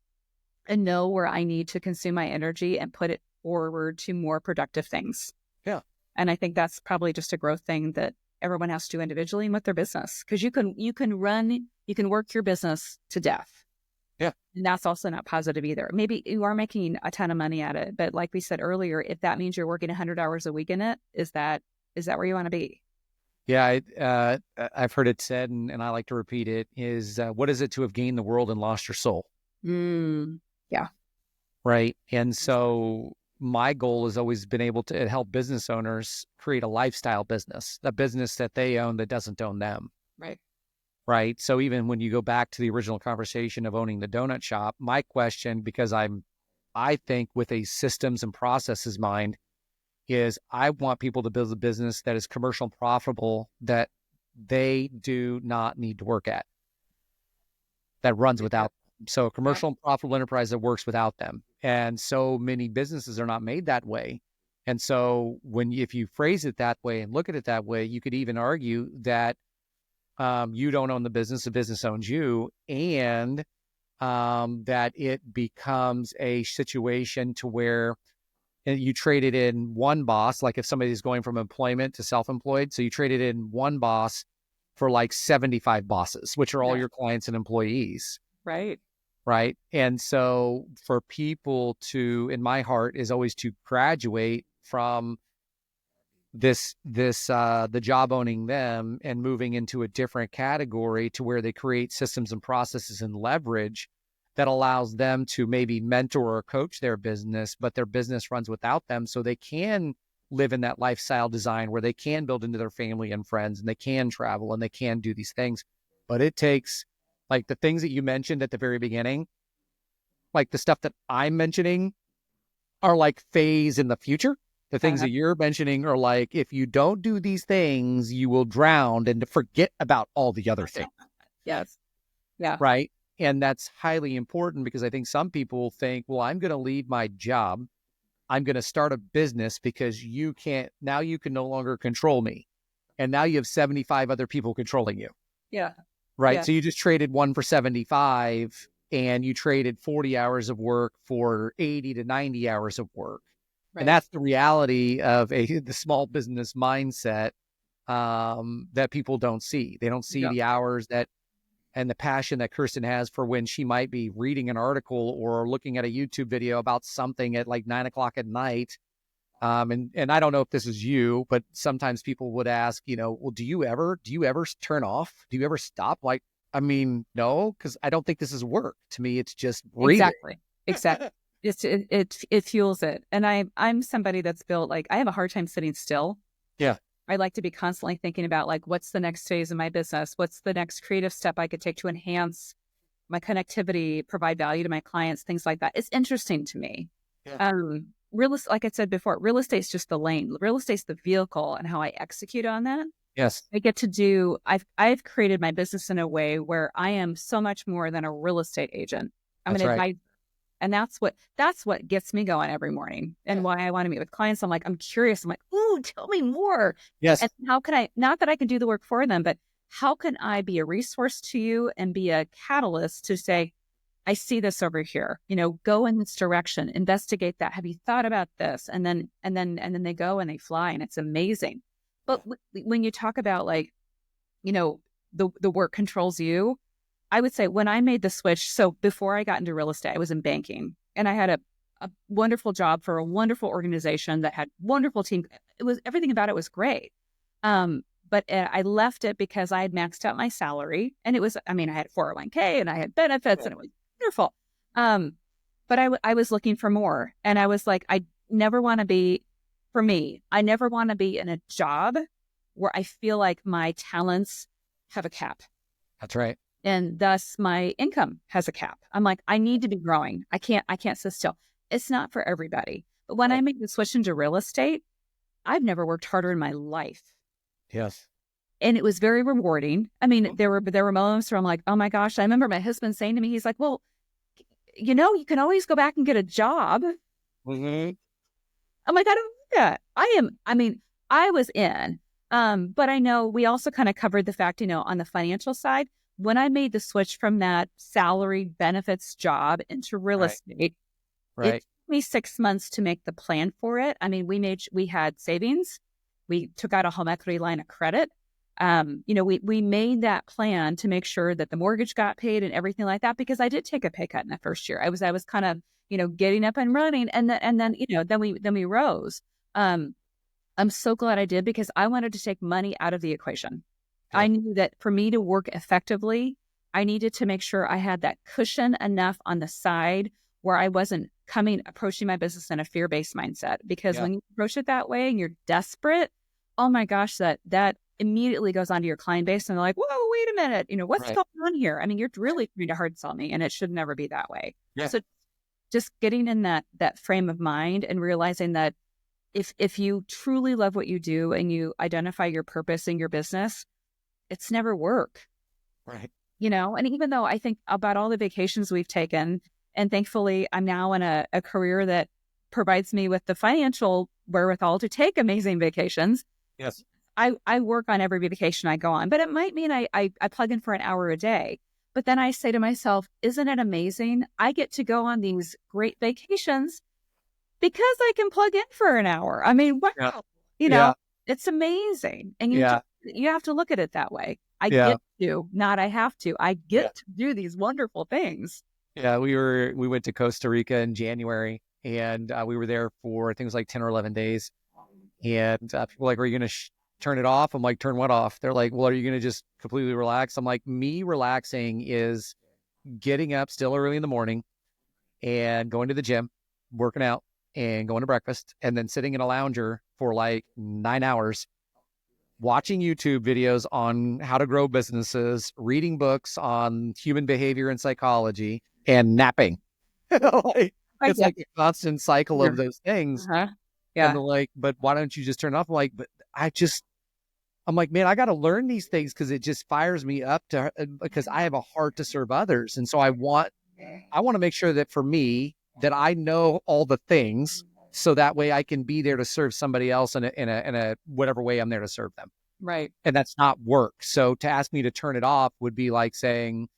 and know where I need to consume my energy and put it forward to more productive things. Yeah. And I think that's probably just a growth thing that everyone has to do individually and with their business, because you can work your business to death. Yeah. And that's also not positive either. Maybe you are making a ton of money at it, but like we said earlier, if that means you're working 100 hours a week in it, is that where you want to be? Yeah. I've heard it said, and I like to repeat it, is what is it to have gained the world and lost your soul? Yeah. Right. And so my goal has always been able to help business owners create a lifestyle business, a business that they own that doesn't own them. Right. Right. So even when you go back to the original conversation of owning the donut shop, my question, because I think with a systems and processes mind, is I want people to build a business that is commercial and profitable, that they do not need to work at, that runs without. So a commercial and profitable enterprise that works without them. And so many businesses are not made that way. And so if you phrase it that way and look at it that way, you could even argue that you don't own the business owns you, and that it becomes a situation to where you traded in one boss, like if somebody's going from employment to self-employed, so you traded in one boss for like 75 bosses, which are all your clients and employees. Right. Right. And so for people to, in my heart, is always to graduate from the job owning them and moving into a different category to where they create systems and processes and leverage that allows them to maybe mentor or coach their business, but their business runs without them, so they can live in that lifestyle design where they can build into their family and friends, and they can travel and they can do these things. But it takes, like the things that you mentioned at the very beginning, like the stuff that I'm mentioning are like phase in the future. The things that you're mentioning are like, if you don't do these things, you will drown and forget about all the other things. Yes. Yeah. Right. And that's highly important, because I think some people think, well, I'm going to leave my job. I'm going to start a business because you can no longer control me. And now you have 75 other people controlling you. Yeah. Right. Yeah. So you just traded one for 75, and you traded 40 hours of work for 80 to 90 hours of work. Right. And that's the reality of the small business mindset that people don't see. They don't see the hours and the passion that Kirsten has for when she might be reading an article or looking at a YouTube video about something at like 9:00 at night. And I don't know if this is you, but sometimes people would ask, well, do you ever turn off? Do you ever stop? Like, I mean, no, because I don't think this is work. To me, it's just breathing. Exactly. It fuels it. And I'm somebody that's built, like, I have a hard time sitting still. Yeah. I like to be constantly thinking about, like, what's the next phase of my business? What's the next creative step I could take to enhance my connectivity, provide value to my clients, things like that. It's interesting to me. Yeah. Like I said before, real estate's just the lane. Real estate's the vehicle, and how I execute on that. Yes. I get to do, I've created my business in a way where I am so much more than a real estate agent. I'm an advisor. And that's what gets me going every morning, and why I want to meet with clients. I'm like, I'm curious. I'm like, ooh, tell me more. Yes. And how can I, not that I can do the work for them, but how can I be a resource to you and be a catalyst to say, I see this over here, go in this direction, investigate that. Have you thought about this? And then they go and they fly, and it's amazing. But when you talk about like, the work controls you, I would say when I made the switch, so before I got into real estate, I was in banking, and I had a wonderful job for a wonderful organization that had wonderful team. Everything about it was great. But I left it because I had maxed out my salary, and I had 401k and I had benefits, and it was wonderful. But I was looking for more, and I was like, I never want to be in a job where I feel like my talents have a cap. That's right. And thus my income has a cap. I'm like, I need to be growing. I can't sit still. It's not for everybody. But when I made the switch into real estate, I've never worked harder in my life. Yes. And it was very rewarding. I mean, there were moments where I'm like, oh my gosh, I remember my husband saying to me, he's like, well, you can always go back and get a job. Mm-hmm. I'm like, I don't do that. I was in. But I know we also kind of covered the fact, on the financial side, when I made the switch from that salary benefits job into real estate, it took me 6 months to make the plan for it. I mean, we had savings. We took out a home equity line of credit. We made that plan to make sure that the mortgage got paid and everything like that, because I did take a pay cut in that first year. I was kind of, getting up and running, and then we rose. I'm so glad I did, because I wanted to take money out of the equation. I knew that for me to work effectively, I needed to make sure I had that cushion enough on the side where I wasn't approaching my business in a fear-based mindset. Because when you approach it that way and you're desperate, oh my gosh, that immediately goes onto your client base, and they're like, whoa, wait a minute, what's going on here? I mean, you're really trying to hard sell me, and it should never be that way. Yeah. So just getting in that frame of mind and realizing that if you truly love what you do and you identify your purpose in your business, it's never work. Right. And even though I think about all the vacations we've taken, and thankfully I'm now in a career that provides me with the financial wherewithal to take amazing vacations. Yes. I work on every vacation I go on, but it might mean I plug in for an hour a day. But then I say to myself, isn't it amazing? I get to go on these great vacations because I can plug in for an hour. I mean, wow, it's amazing. And you have to look at it that way. I get to, not I have to. I get to do these wonderful things. Yeah, we went to Costa Rica in January, and we were there for, I think it was like 10 or 11 days. And people were like, are you going to turn it off? I'm like, turn what off? They're like, well, are you going to just completely relax? I'm like, me relaxing is getting up still early in the morning and going to the gym, working out, and going to breakfast, and then sitting in a lounger for like 9 hours, watching YouTube videos on how to grow businesses, reading books on human behavior and psychology, and napping. It's like a constant cycle of those things. Yeah. And they're like, but why don't you just turn it off? I'm like, I'm like, man, I got to learn these things, because it just fires me up because I have a heart to serve others. And so I want to make sure that for me, that I know all the things, so that way I can be there to serve somebody else in a whatever way I'm there to serve them. Right. And that's not work. So to ask me to turn it off would be like saying,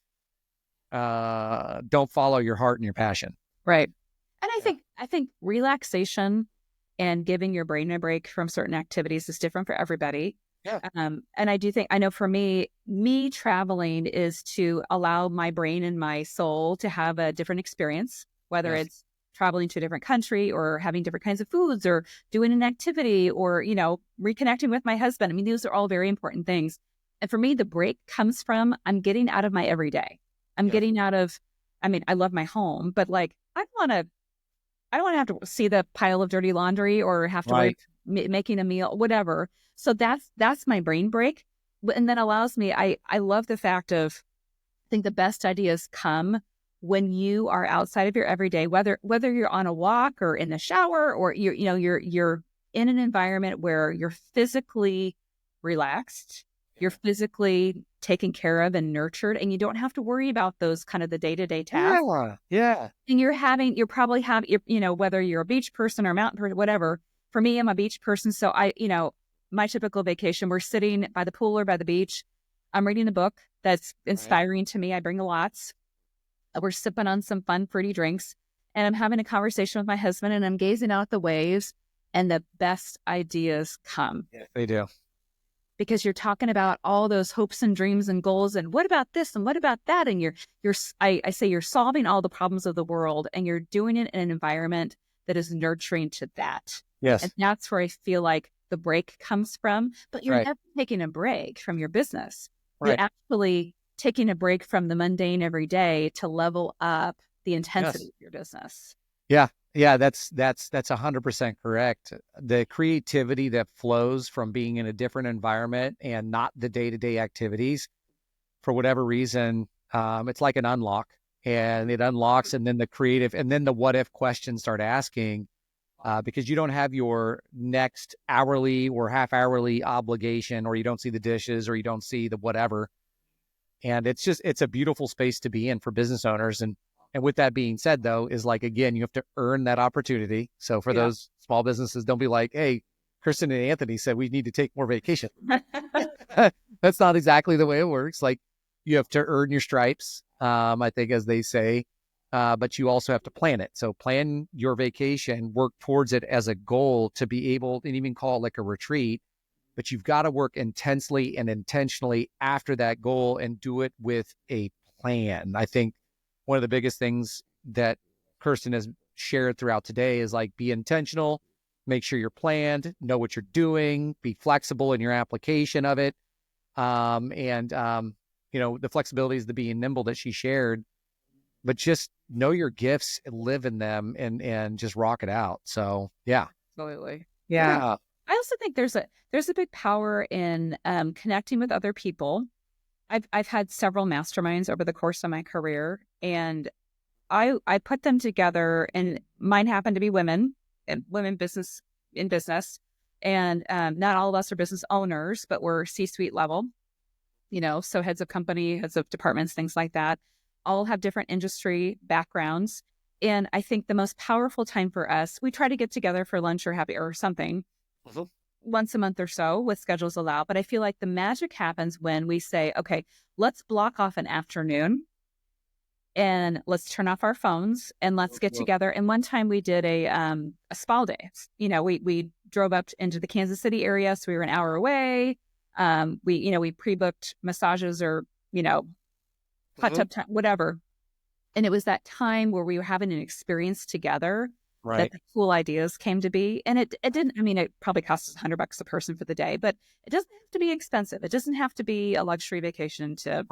don't follow your heart and your passion. Right. And I think relaxation and giving your brain a break from certain activities is different for everybody. Yeah. And I know for me traveling is to allow my brain and my soul to have a different experience, whether it's traveling to a different country or having different kinds of foods or doing an activity or, reconnecting with my husband. I mean, those are all very important things. And for me, the break comes from I'm getting out of my everyday. I'm getting out of, I love my home, but like, I don't want to have to see the pile of dirty laundry or have to worry making a meal, whatever. So that's my brain break. And then allows me, I love the fact of, I think the best ideas come when you are outside of your everyday, whether you're on a walk or in the shower, or you're in an environment where you're physically relaxed, you're physically taken care of and nurtured, and you don't have to worry about those kind of the day-to-day tasks. Yeah. And you're probably whether you're a beach person or mountain person, whatever. For me, I'm a beach person. So my typical vacation, we're sitting by the pool or by the beach. I'm reading a book that's Right. inspiring to me. I bring lots. We're sipping on some fun, fruity drinks, and I'm having a conversation with my husband, and I'm gazing out the waves, and the best ideas come. Yes, they do. Because you're talking about all those hopes and dreams and goals, and what about this and what about that, and I say you're solving all the problems of the world, and you're doing it in an environment that is nurturing to that. Yes. And that's where I feel like the break comes from. But you're Right. never taking a break from your business. You're Right. actually taking a break from the mundane every day to level up the intensity Yes. of your business. Yeah. Yeah. That's 100% correct. The creativity that flows from being in a different environment and not the day-to-day activities, for whatever reason, it's like an unlock, and it unlocks, and then the creative, and then the what if questions start asking, because you don't have your next hourly or half hourly obligation, or you don't see the dishes, or you don't see the whatever. And it's a beautiful space to be in for business owners. And with that being said, though, is like, again, you have to earn that opportunity. So for those small businesses, don't be like, hey, Kirsten and Anthony said we need to take more vacation. That's not exactly the way it works. Like, you have to earn your stripes, I think, as they say, but you also have to plan it. So plan your vacation, work towards it as a goal to be able, and even call it like a retreat, but you've got to work intensely and intentionally after that goal and do it with a plan. I think one of the biggest things that Kirsten has shared throughout today is like, be intentional, make sure you're planned, know what you're doing, be flexible in your application of it. The flexibility is the being nimble that she shared, but just know your gifts and live in them, and just rock it out. So yeah. Absolutely. Yeah. I also think there's a big power in connecting with other people. I've had several masterminds over the course of my career, and I put them together, and mine happen to be women and women in business. And not all of us are business owners, but we're C-suite level, so heads of company, heads of departments, things like that, all have different industry backgrounds. And I think the most powerful time for us, we try to get together for lunch or happy or something once a month or so with schedules allow. But I feel like the magic happens when we say, okay, let's block off an afternoon and let's turn off our phones and let's get together. And one time we did a spa day. We drove up into the Kansas City area, so we were an hour away. We pre-booked massages or, hot tub time, whatever. And it was that time where we were having an experience together that the cool ideas came to be. And it didn't, it probably cost us $100 a person for the day, but it doesn't have to be expensive. It doesn't have to be a luxury vacation to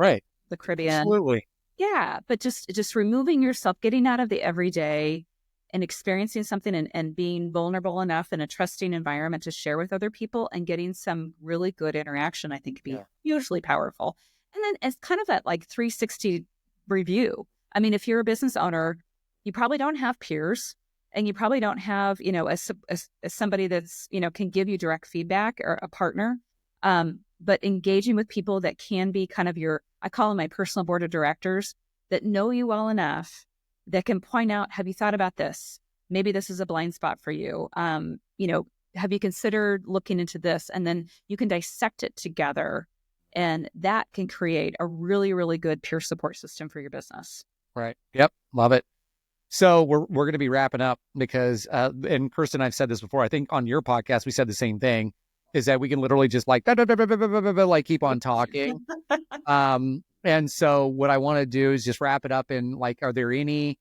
the Caribbean. Absolutely. Yeah. But just removing yourself, getting out of the everyday and experiencing something and being vulnerable enough in a trusting environment to share with other people and getting some really good interaction, I think could be hugely powerful. And then it's kind of that like 360 review. If you're a business owner, you probably don't have peers, and you probably don't have, somebody that's, can give you direct feedback, or a partner. But engaging with people that can be kind of I call them my personal board of directors, that know you well enough, that can point out, have you thought about this? Maybe this is a blind spot for you. Have you considered looking into this? And then you can dissect it together, and that can create a really, really good peer support system for your business. Right. Yep. Love it. So we're going to be wrapping up because, and Kirsten, I've said this before, I think on your podcast, we said the same thing, is that we can literally just like keep on talking. And so what I want to do is just wrap it up in like, are there any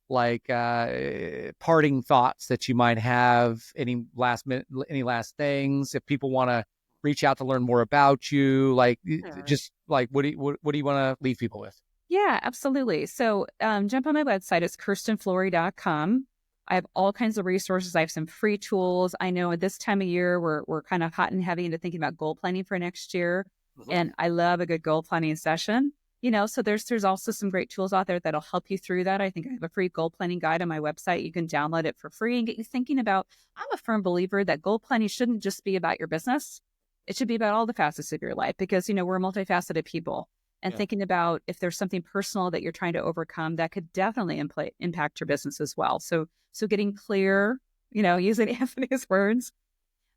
parting thoughts that you might have? Any last things? If people want to reach out to learn more about you, just like, what do you want to leave people with? Yeah, absolutely. So jump on my website. It's kirstenflory.com. I have all kinds of resources. I have some free tools. I know at this time of year, we're kind of hot and heavy into thinking about goal planning for next year. And I love a good goal planning session. So there's also some great tools out there that'll help you through that. I think I have a free goal planning guide on my website. You can download it for free and get you thinking about, I'm a firm believer that goal planning shouldn't just be about your business. It should be about all the facets of your life, because, we're multifaceted people. And thinking about if there's something personal that you're trying to overcome, that could definitely impact your business as well. So getting clear, using Anthony's words,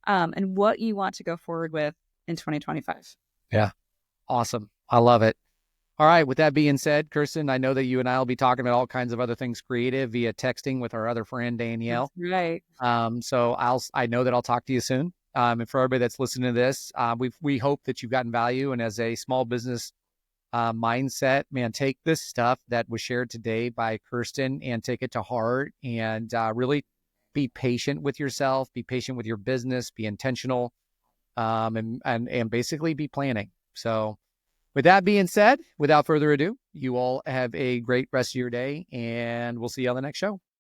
and what you want to go forward with in 2025. Yeah. Awesome. I love it. All right. With that being said, Kirsten, I know that you and I will be talking about all kinds of other things creative via texting with our other friend That's Danielle. right. So I know that I'll talk to you soon. And for everybody that's listening to this, we hope that you've gotten value. And as a small business mindset, man, take this stuff that was shared today by Kirsten and take it to heart and really be patient with yourself, be patient with your business, be intentional, and basically be planning. So with that being said, without further ado, you all have a great rest of your day, and we'll see you on the next show.